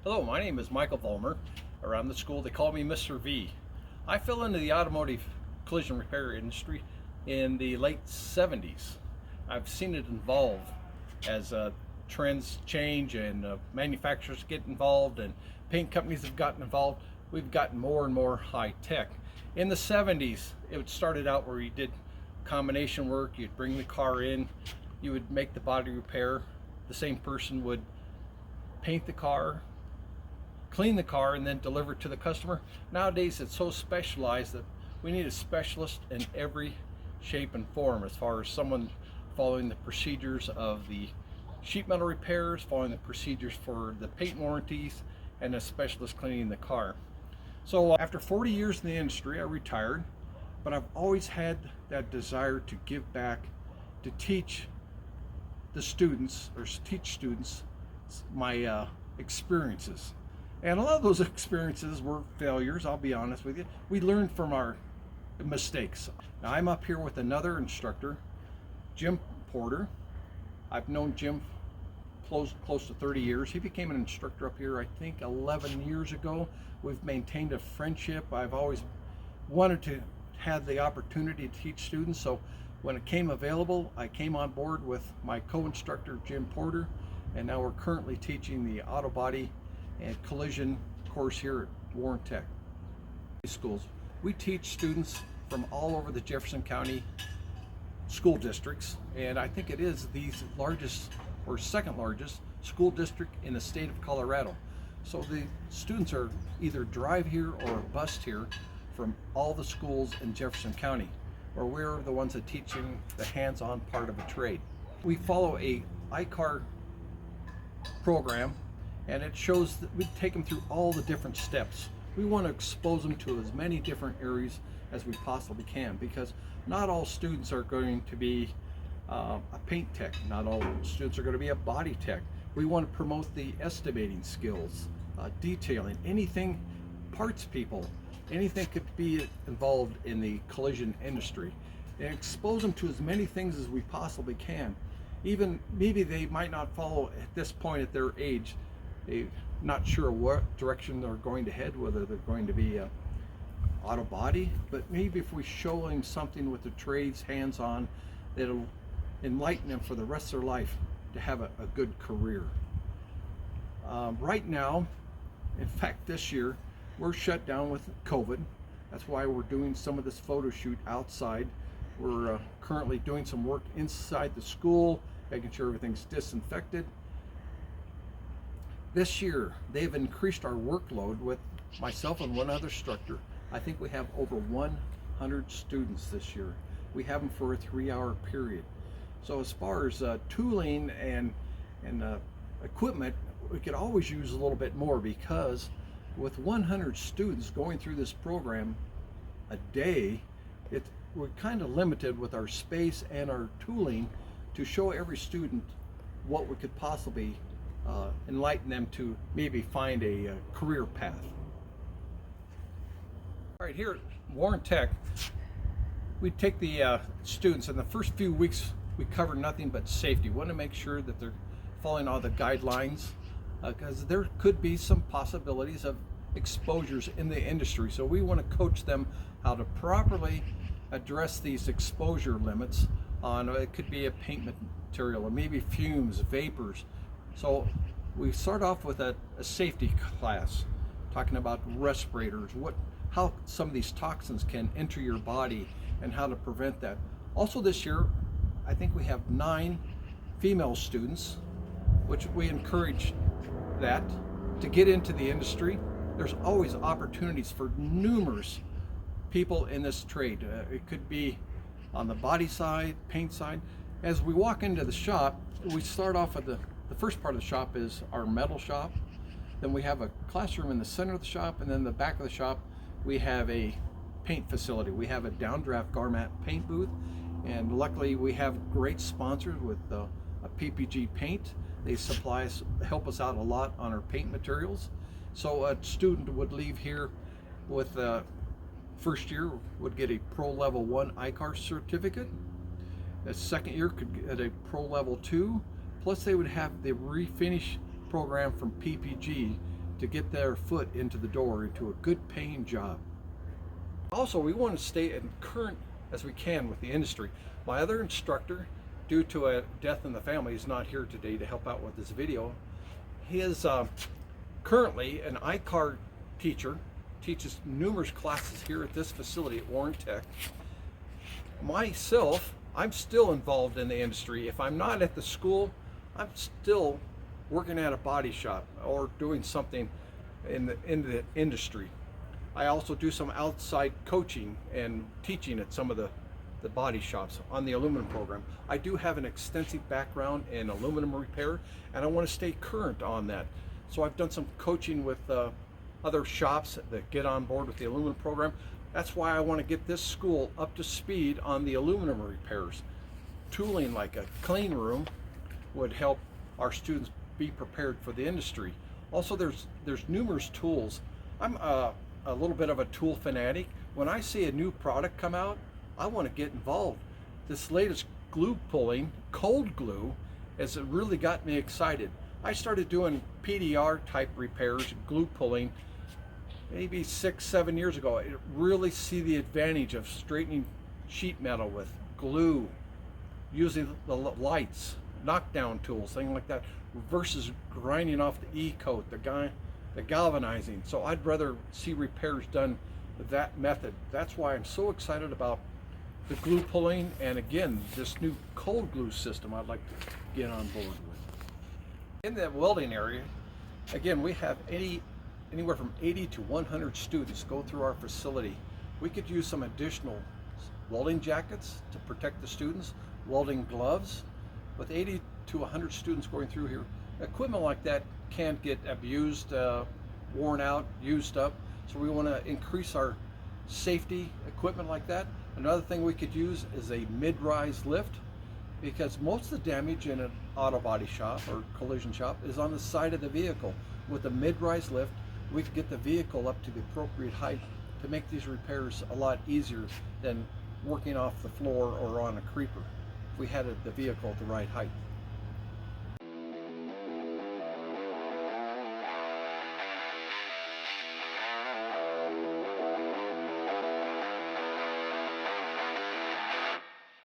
Hello, my name is Michael Vollmer. Around the school, they call me Mr. V. I fell into the automotive collision repair industry in the late 70s. I've seen it evolve as trends change and manufacturers get involved and paint companies have gotten involved. We've gotten more and more high tech. In the 70s, it started out where you did combination work. You'd bring the car in, you would make the body repair. The same person would paint the car, clean the car, and then deliver it to the customer. Nowadays it's so specialized that we need a specialist in every shape and form, as far as someone following the procedures of the sheet metal repairs, following the procedures for the paint warranties, and a specialist cleaning the car. So after 40 years in the industry, I retired, but I've always had that desire to give back, to teach the students, or teach students my experiences. And a lot of those experiences were failures, I'll be honest with you. We learned from our mistakes. Now I'm up here with another instructor, Jim Porter. I've known Jim close to 30 years. He became an instructor up here, I think, 11 years ago. We've maintained a friendship. I've always wanted to have the opportunity to teach students, so when it came available, I came on board with my co-instructor, Jim Porter, and now we're currently teaching the auto body and collision course here at Warren Tech schools. We teach students from all over the Jefferson County school districts, and I think it is the largest or second largest school district in the state of Colorado. So the students are either drive here or bus here from all the schools in Jefferson County, or we're the ones that teaching the hands-on part of a trade. We follow a I-CAR program, and it shows that we take them through all the different steps. We want to expose them to as many different areas as we possibly can, because not all students are going to be a paint tech, not all students are going to be a body tech. We want to promote the estimating skills, detailing, anything, parts people, anything could be involved in the collision industry, and expose them to as many things as we possibly can. Even maybe they might not follow at this point at their age, they're not sure what direction they're going to head, whether they're going to be a auto body, but maybe if we show them something with the trades hands-on, that'll enlighten them for the rest of their life to have a good career. Right now, in fact this year, we're shut down with COVID. That's why we're doing some of this photo shoot outside. We're currently doing some work inside the school, making sure everything's disinfected. This year, they've increased our workload with myself and one other instructor. I think we have over 100 students this year. We have them for a 3-hour period. So as far as tooling and equipment, we could always use a little bit more, because with 100 students going through this program a day, we're kind of limited with our space and our tooling to show every student what we could possibly enlighten them to maybe find a career path. All right, here at Warren Tech, we take the students, in the first few weeks we cover nothing but safety. We want to make sure that they're following all the guidelines, because there could be some possibilities of exposures in the industry. So we want to coach them how to properly address these exposure limits on, it could be a paint material, or maybe fumes, vapors. So we start off with a safety class, talking about respirators, how some of these toxins can enter your body and how to prevent that. Also this year, I think we have 9 female students, which we encourage that to get into the industry. There's always opportunities for numerous people in this trade. It could be on the body side, paint side. As we walk into the shop, we start off at the first part of the shop is our metal shop. Then we have a classroom in the center of the shop, and then the back of the shop we have a paint facility. We have a downdraft Garmat paint booth, and luckily we have great sponsors with a PPG paint. They help us out a lot on our paint materials. So a student would leave here with first year would get a Pro Level 1 I-CAR certificate. The second year could get a Pro Level 2, plus they would have the refinish program from PPG to get their foot into the door into a good paying job. Also, we want to stay as current as we can with the industry. My other instructor, due to a death in the family, is not here today to help out with this video. He is currently an I-CAR teacher, teaches numerous classes here at this facility at Warren Tech. Myself, I'm still involved in the industry. If I'm not at the school, I'm still working at a body shop or doing something in the industry. I also do some outside coaching and teaching at some of the body shops on the aluminum program. I do have an extensive background in aluminum repair, and I want to stay current on that. So I've done some coaching with other shops that get on board with the aluminum program. That's why I want to get this school up to speed on the aluminum repairs. Tooling like a clean room would help our students be prepared for the industry. Also, there's numerous tools. I'm a little bit of a tool fanatic. When I see a new product come out, I want to get involved. This latest glue pulling, cold glue, has really got me excited. I started doing PDR type repairs, glue pulling, maybe 6-7 years ago. I really see the advantage of straightening sheet metal with glue, using the lights, knockdown tools, things like that, versus grinding off the E-coat, the galvanizing. So I'd rather see repairs done with that method. That's why I'm so excited about the glue pulling, and again, this new cold glue system I'd like to get on board with. In the welding area, again, we have anywhere from 80 to 100 students go through our facility. We could use some additional welding jackets to protect the students, welding gloves. With 80 to 100 students going through here, equipment like that can get abused, worn out, used up. So we want to increase our safety equipment like that. Another thing we could use is a mid-rise lift, because most of the damage in an auto body shop or collision shop is on the side of the vehicle. With a mid-rise lift, we could get the vehicle up to the appropriate height to make these repairs a lot easier than working off the floor or on a creeper if we had the vehicle at the right height.